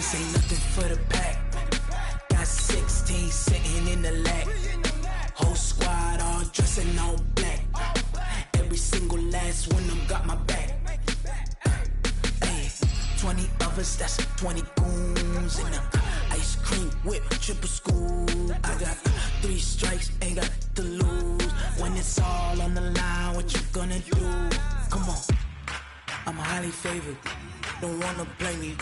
This ain't nothing for the pack. Got 16 sitting in the lap. Whole squad all dressing all black. Every single last one of them got my back. 20 of us, that's 20 goons in the ice cream whip, triple scoop. I got 3 strikes, ain't got to lose. When it's all on the line, what you gonna do? Come on, I'm highly favored. Don't wanna play me,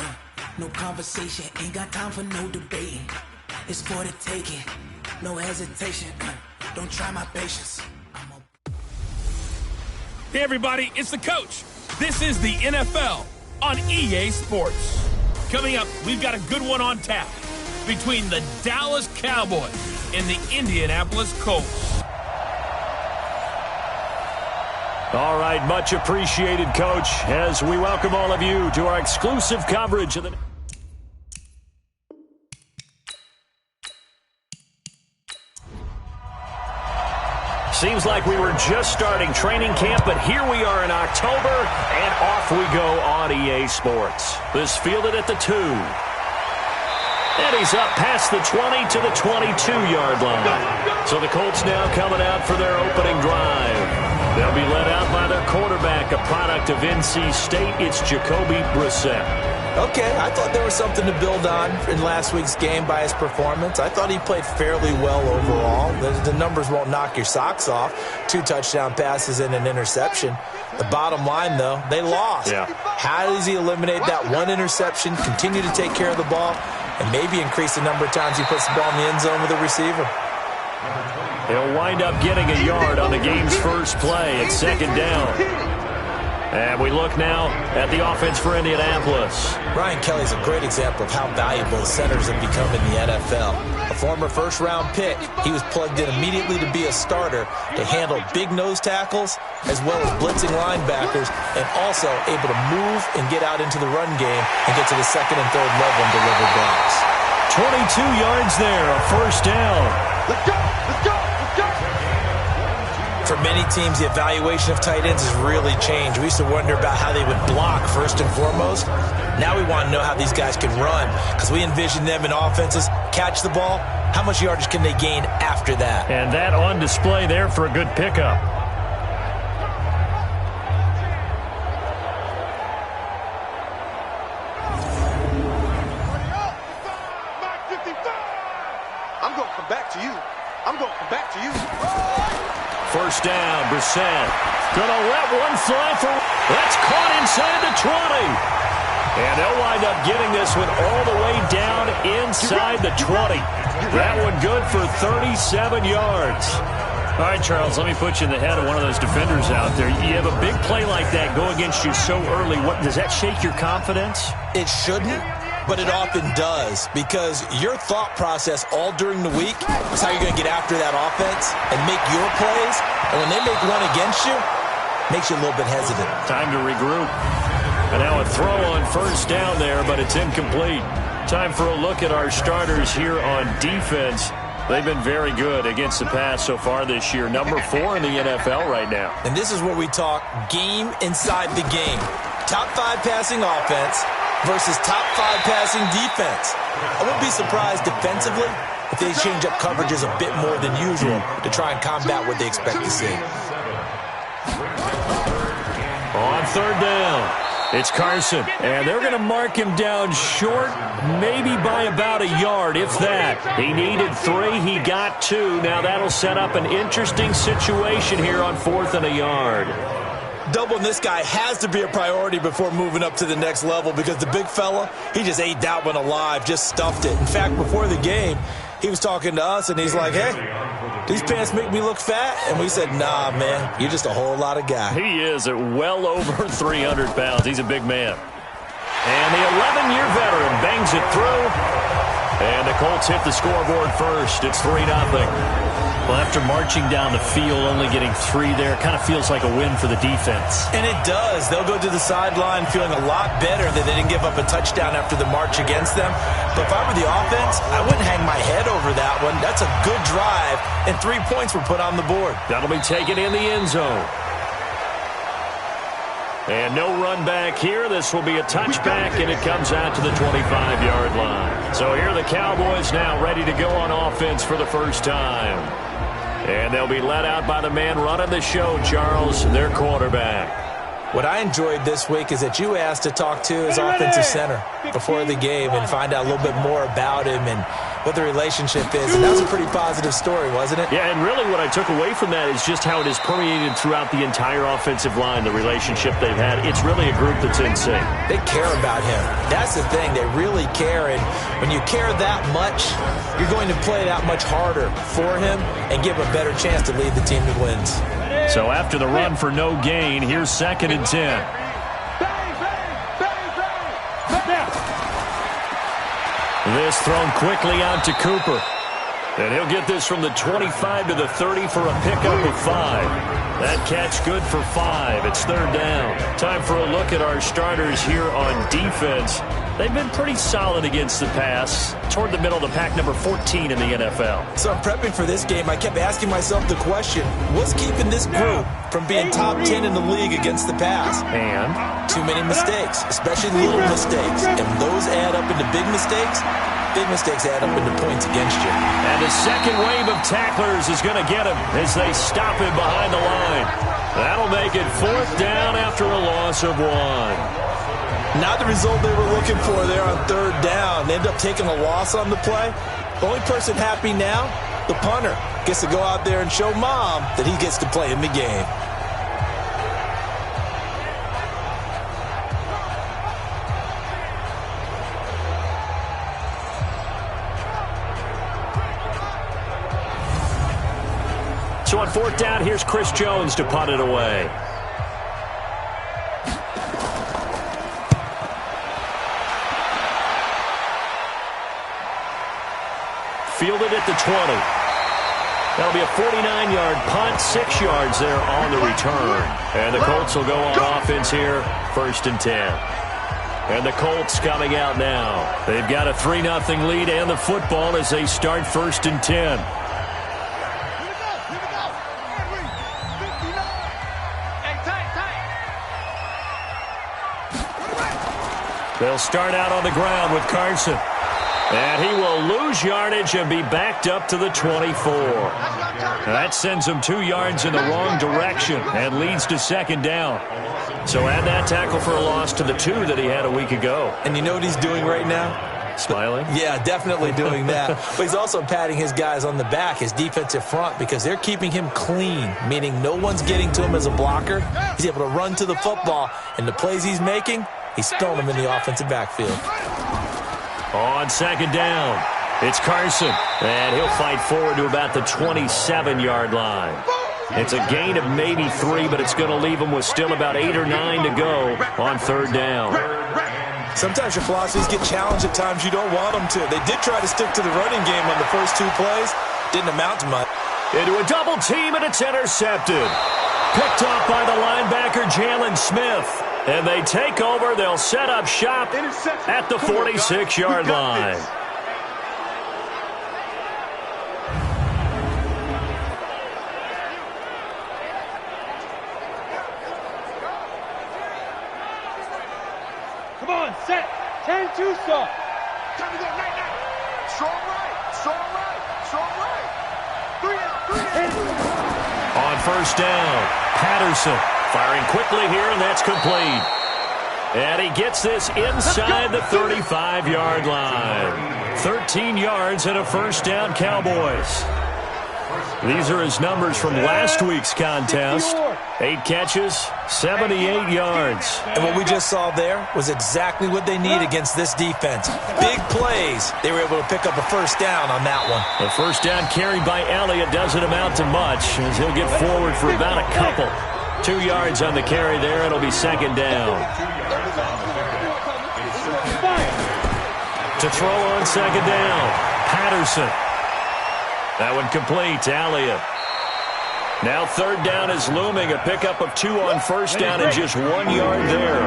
no conversation, ain't got time for no debating. It's for the taking, no hesitation. Don't try my patience. Hey everybody, it's the coach. This is the NFL on EA Sports. Coming up, we've got a good one on tap between the Dallas Cowboys and the Indianapolis Colts. All right, much appreciated, Coach, as we welcome all of you to our exclusive coverage of the... Seems like we were just starting training camp, but here we are in October, and off we go on EA Sports. This fielded at the 2. And he's up past the 20 to the 22-yard line. So the Colts now coming out for their opening drive. They'll be led out by their quarterback, a product of NC State. It's Jacoby Brissett. Okay, I thought there was something to build on in last week's game by his performance. I thought he played fairly well overall. The numbers won't knock your socks off. 2 touchdown passes and an interception. The bottom line, though, they lost. Yeah. How does he eliminate that one interception, continue to take care of the ball, and maybe increase the number of times he puts the ball in the end zone with a receiver? He'll wind up getting a yard on the game's first play at second down. And we look now at the offense for Indianapolis. Ryan Kelly's a great example of how valuable centers have become in the NFL. A former first-round pick, he was plugged in immediately to be a starter to handle big nose tackles as well as blitzing linebackers, and also able to move and get out into the run game and get to the second and third level and deliver blocks. 22 yards there, a first down. Let's go! Let's go! Let's go! For many teams, the evaluation of tight ends has really changed. We used to wonder about how they would block first and foremost. Now we want to know how these guys can run, because we envision them in offenses catch the ball. How much yardage can they gain after that? And that on display there for a good pickup. I'm going to come back to you. I'm going to come back to you. First down, Brissett. Gonna let one fly for... That's caught inside the 20. And they'll wind up getting this one all the way down inside the 20. That one good for 37 yards. All right, Charles, let me put you in the head of one of those defenders out there. You have a big play like that go against you so early. What, does that shake your confidence? It shouldn't, but it often does, because your thought process all during the week is how you're going to get after that offense and make your plays. And when they make one against you, it makes you a little bit hesitant. Time to regroup. And now a throw on first down there, but it's incomplete. Time for a look at our starters here on defense. They've been very good against the pass so far this year. Number 4 in the NFL right now. And this is where we talk game inside the game. Top 5 passing offense versus top 5 passing defense. I wouldn't be surprised defensively if they change up coverages a bit more than usual to try and combat what they expect to see. On third down, it's Carson, and they're going to mark him down short, maybe by about a yard, if that. He needed 3, he got 2. Now that'll set up an interesting situation here on 4th and a yard. Doubling this guy has to be a priority before moving up to the next level, because the big fella, he just ate that one alive, just stuffed it. In fact, before the game, he was talking to us, and he's like, hey, these pants make me look fat? And we said, nah, man, you're just a whole lot of guy. He is at well over 300 pounds. He's a big man. And the 11-year veteran bangs it through. And the Colts hit the scoreboard first. It's 3-0. Well, after marching down the field, only getting 3 there, it kind of feels like a win for the defense. And it does. They'll go to the sideline feeling a lot better that they didn't give up a touchdown after the march against them. But if I were the offense, I wouldn't hang my head over that one. That's a good drive, and 3 points were put on the board. That'll be taken in the end zone. And no run back here. This will be a touchback, and it comes out to the 25-yard line. So here are the Cowboys now ready to go on offense for the first time. And they'll be led out by the man running the show, Charles, their quarterback. What I enjoyed this week is that you asked to talk to his offensive center before the game and find out a little bit more about him and what the relationship is. And that was a pretty positive story, wasn't it? Yeah, and really what I took away from that is just how it is permeated throughout the entire offensive line, the relationship they've had. It's really a group that's in sync. They care about him. That's the thing. They really care. And when you care that much, you're going to play that much harder for him and give a better chance to lead the team to wins. So after the run for no gain, here's 2nd and 10. This thrown quickly out to Cooper. And he'll get this from the 25 to the 30 for a pickup of 5. That catch good for 5. It's 3rd down. Time for a look at our starters here on defense. They've been pretty solid against the pass. Toward the middle of the pack, number 14 in the NFL. So I'm prepping for this game. I kept asking myself the question, what's keeping this group from being top 10 in the league against the pass? And too many mistakes, especially little mistakes. And those add up into big mistakes. Big mistakes add up into points against you. And the second wave of tacklers is going to get him as they stop him behind the line. That'll make it 4th down after a loss of 1. Not the result they were looking for there on 3rd down. They end up taking a loss on the play. The only person happy now, the punter, gets to go out there and show Mom that he gets to play in the game. So on 4th down, here's Chris Jones to punt it away. Fielded at the 20. That'll be a 49-yard punt, 6 yards there on the return. And the Colts will go on offense here, 1st and 10. And the Colts coming out now. They've got a 3-0 lead and the football as they start 1st and 10. They'll start out on the ground with Carson. And he will lose yardage and be backed up to the 24. That sends him 2 yards in the wrong direction and leads to 2nd down. So add that tackle for a loss to the 2 that he had a week ago. And you know what he's doing right now? Smiling? Yeah, definitely doing that. But he's also patting his guys on the back, his defensive front, because they're keeping him clean, meaning no one's getting to him as a blocker. He's able to run to the football, and the plays he's making, he's throwing them in the offensive backfield. On 2nd down, it's Carson, and he'll fight forward to about the 27-yard line. It's a gain of maybe 3, but it's going to leave him with still about 8 or 9 to go on 3rd down. Sometimes your philosophies get challenged at times you don't want them to. They did try to stick to the running game on the first 2 plays. Didn't amount to much. Into a double team, and it's intercepted. Picked off by the linebacker, Jalen Smith. And they take over. They'll set up shop at the 46-yard line. Come on, set. 10-2 stop. Time to go, night. Strong right. 3 out. On 1st down, Patterson firing quickly here, and that's complete. And he gets this inside the 35-yard line. 13 yards and a 1st down, Cowboys. These are his numbers from last week's contest. 8 catches, 78 yards. And what we just saw there was exactly what they need against this defense. Big plays. They were able to pick up a 1st down on that one. The 1st down carried by Elliott doesn't amount to much as he'll get forward for about a couple. 2 yards on the carry there. It'll be 2nd down. To throw on 2nd down, Patterson. That one complete to Elliott. Now 3rd down is looming. A pickup of 2 on 1st down and just 1 yard there.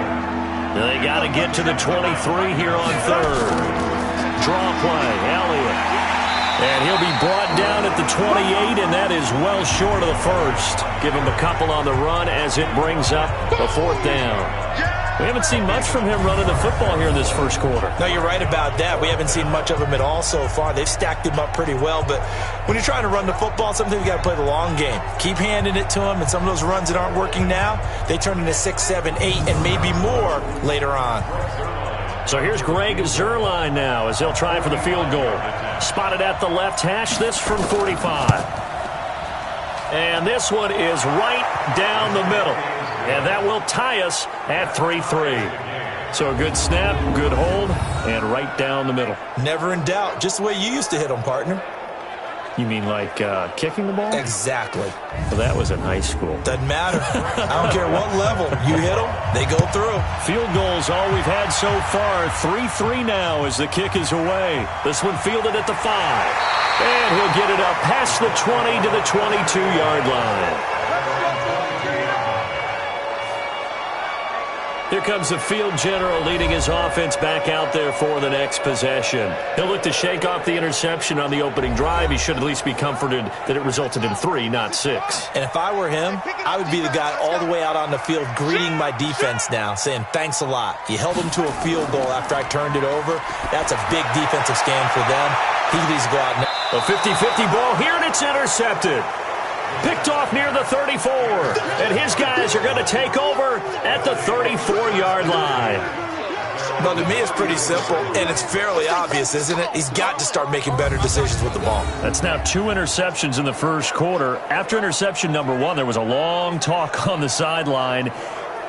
They got to get to the 23 here on 3rd. Draw play, Elliott. And he'll be brought down at the 28, and that is well short of the first. Give him a couple on the run as it brings up a fourth down. We haven't seen much from him running the football here in this first quarter. No, you're right about that. We haven't seen much of him at all so far. They've stacked him up pretty well, but when you're trying to run the football, sometimes you got to play the long game. Keep handing it to him, and some of those runs that aren't working now, they turn into 6, 7, 8, and maybe more later on. So here's Greg Zuerlein now as he'll try for the field goal. Spotted at the left hash, this from 45. And this one is right down the middle. And that will tie us at 3-3. So a good snap, good hold, and right down the middle. Never in doubt. Just the way you used to hit them, partner. You mean like kicking the ball? Exactly. Well, that was in high school. Doesn't matter. I don't care what level. You hit them, they go through. Field goals all we've had so far. 3-3 now as the kick is away. This one fielded at the 5. And he'll get it up past the 20 to the 22-yard line. Here comes the field general leading his offense back out there for the next possession. He'll look to shake off the interception on the opening drive. He should at least be comforted that it resulted in 3, not 6. And if I were him, I would be the guy all the way out on the field greeting my defense now, saying thanks a lot. You held them to a field goal after I turned it over. That's a big defensive stand for them. He needs to go out now. A 50-50 ball here, and it's intercepted. Picked off near the 34, and his guys are going to take over at the 34-yard line. Well, to me, it's pretty simple, and it's fairly obvious, isn't it? He's got to start making better decisions with the ball. That's now 2 interceptions in the first quarter. After interception number 1, there was a long talk on the sideline,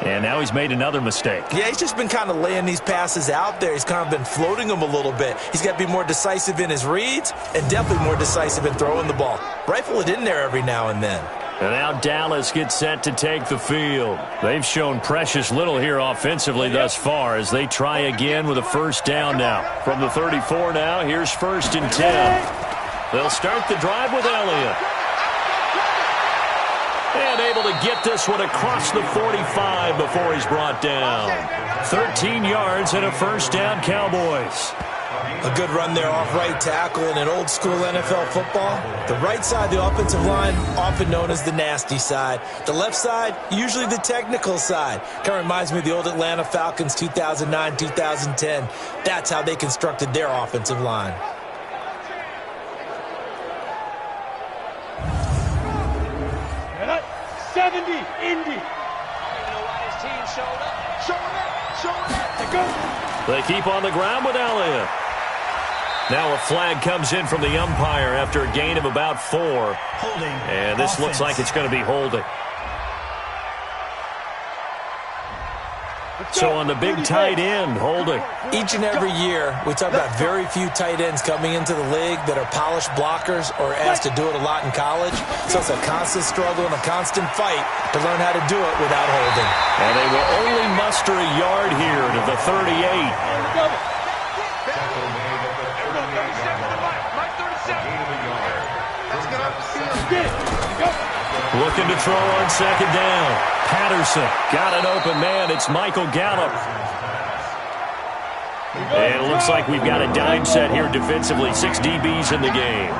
and now he's made another mistake. Yeah, he's just been kind of laying these passes out there. He's kind of been floating them a little bit. He's got to be more decisive in his reads and definitely more decisive in throwing the ball. Rifle it in there every now and then. And now Dallas gets set to take the field. They've shown precious little here offensively thus far as they try again with a first down now. From the 34 now, here's 1st and 10. They'll start the drive with Elliott. And able to get this one across the 45 before he's brought down. 13 yards and a first down, Cowboys. A good run there off right tackle in an old-school NFL football. The right side of the offensive line, often known as the nasty side. The left side, usually the technical side. Kind of reminds me of the old Atlanta Falcons 2009, 2010. That's how they constructed their offensive line. Indy. They keep on the ground with Elliott. Now a flag comes in from the umpire after a gain of about 4. Holding. And this looks like it's going to be holding. So on the big tight end, holding. Each and every year, we talk about very few tight ends coming into the league that are polished blockers or asked to do it a lot in college. So it's a constant struggle and a constant fight to learn how to do it without holding. And they will only muster a yard here to the 38. Looking to throw on second down. Patterson got an open man. It's Michael Gallup. And it looks like we've got a dime set here defensively. 6 DBs in the game.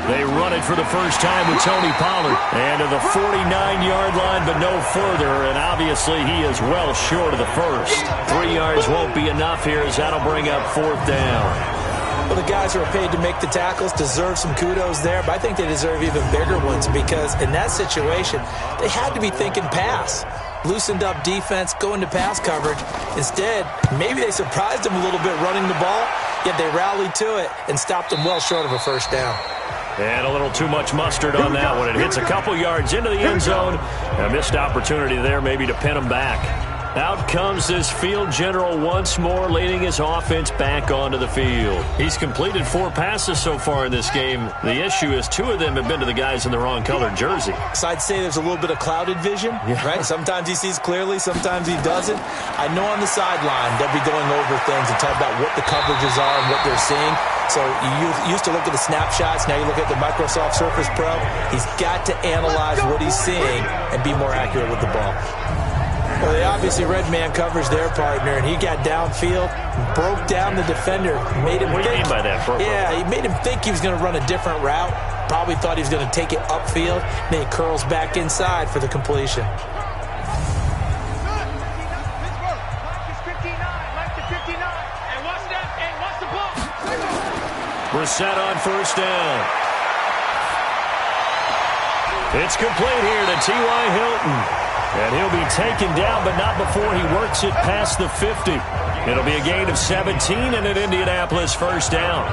They run it for the first time with Tony Pollard. And to the 49-yard line, but no further. And obviously he is well short of the first. 3 yards won't be enough here as that'll bring up 4th down. Well, the guys who are paid to make the tackles deserve some kudos there, but I think they deserve even bigger ones because in that situation, they had to be thinking pass. Loosened up defense, going to pass coverage. Instead, maybe they surprised them a little bit running the ball, yet they rallied to it and stopped them well short of a first down. And a little too much mustard on that one. It hits a couple yards into the end zone. A missed opportunity there maybe to pin them back. Out comes this field general once more, leading his offense back onto the field. He's completed 4 passes so far in this game. The issue is 2 of them have been to the guys in the wrong colored jersey. So I'd say there's a little bit of clouded vision, right? Sometimes he sees clearly, sometimes he doesn't. I know on the sideline they'll be going over things and talk about what the coverages are and what they're seeing. So you used to look at the snapshots, now you look at the Microsoft Surface Pro. He's got to analyze what he's seeing and be more accurate with the ball. Well, they obviously read man coverage their partner, and he got downfield, broke down the defender, made him What do you mean by that? Yeah, he made him think he was going to run a different route. Probably thought he was going to take it upfield. Then he curls back inside for the completion. Brissett on first down. It's complete here to T.Y. Hilton. And he'll be taken down, but not before he works it past the 50. It'll be a gain of 17 and an Indianapolis first down.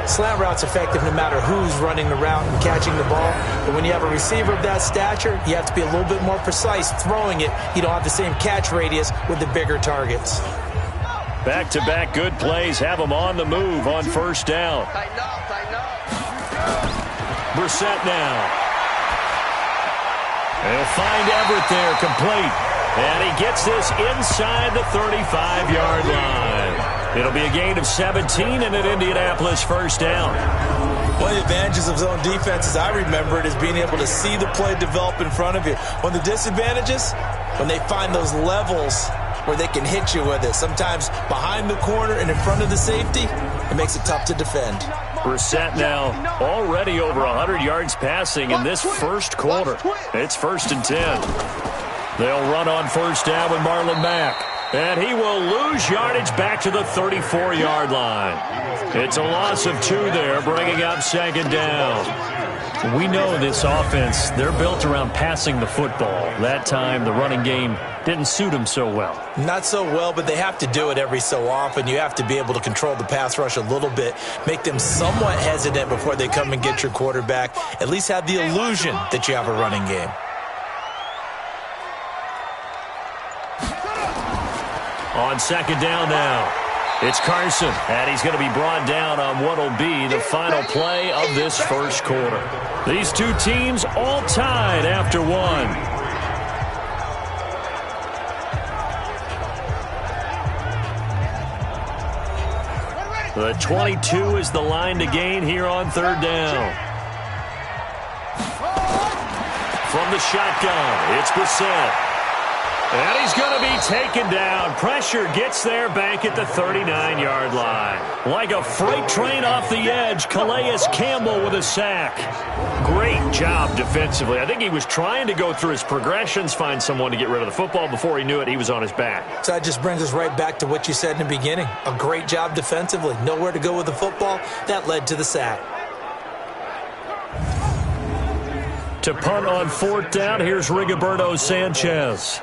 Slant route's effective no matter who's running the route and catching the ball. But when you have a receiver of that stature, you have to be a little bit more precise throwing it. You don't have the same catch radius with the bigger targets. Back-to-back good plays have them on the move on first down. Brissett now. He'll find Everett there, complete. And he gets this inside the 35-yard line. It'll be a gain of 17 and an Indianapolis first down. One of the advantages of zone defense, as I remember it, is being able to see the play develop in front of you. One of the disadvantages, when they find those levels where they can hit you with it, sometimes behind the corner and in front of the safety, it makes it tough to defend. Brissett now already over 100 yards passing in this first quarter. It's 1st and 10. They'll run on first down with Marlon Mack. And he will lose yardage back to the 34-yard line. It's a loss of 2 there, bringing up 2nd down. We know this offense, they're built around passing the football. That time, the running game didn't suit them so well. Not so well, but they have to do it every so often. You have to be able to control the pass rush a little bit, make them somewhat hesitant before they come and get your quarterback. At least have the illusion that you have a running game. On 2nd down now, it's Carson, and he's going to be brought down on what will be the final play of this first quarter. These two teams all tied after 1. The 22 is the line to gain here on 3rd down. From the shotgun, it's Brissett. And he's going to be taken down. Pressure gets there back at the 39-yard line. Like a freight train off the edge, Calais Campbell with a sack. Great job defensively. I think he was trying to go through his progressions, find someone to get rid of the football. Before he knew it, he was on his back. So that just brings us right back to what you said in the beginning. A great job defensively. Nowhere to go with the football. That led to the sack. To punt on 4th down, here's Rigoberto Sanchez.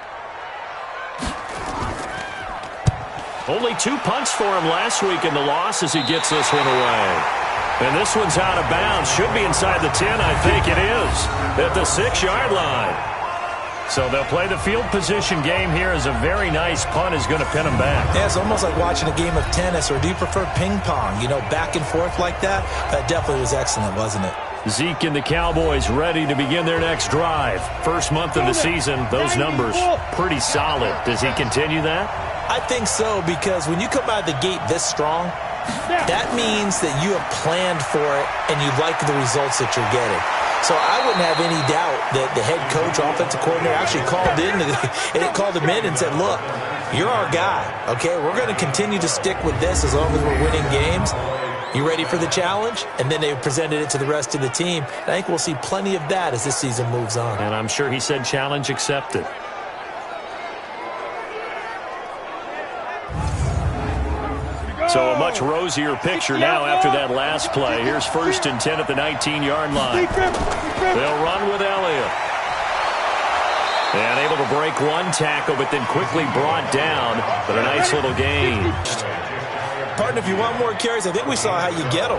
Only 2 punts for him last week in the loss as he gets this one away. And this one's out of bounds. Should be inside the 10, I think it is. At the 6-yard line. So they'll play the field position game here as a very nice punt is going to pin them back. Yeah, it's almost like watching a game of tennis, or do you prefer ping pong? You know, back and forth like that? That definitely was excellent, wasn't it? Zeke and the Cowboys ready to begin their next drive. First month of the season, those numbers pretty solid. Does he continue that? I think so, because when you come out of the gate this strong, that means that you have planned for it and you like the results that you're getting. So I wouldn't have any doubt that the head coach, offensive coordinator, actually called him in and said, look, you're our guy, okay? We're going to continue to stick with this as long as we're winning games. You ready for the challenge? And then they presented it to the rest of the team. And I think we'll see plenty of that as this season moves on. And I'm sure he said challenge accepted. So a much rosier picture now after that last play. Here's 1st and 10 at the 19-yard line. They'll run with Elliott. And able to break one tackle, but then quickly brought down. But a nice little gain. Partner, if you want more carries, I think we saw how you get them.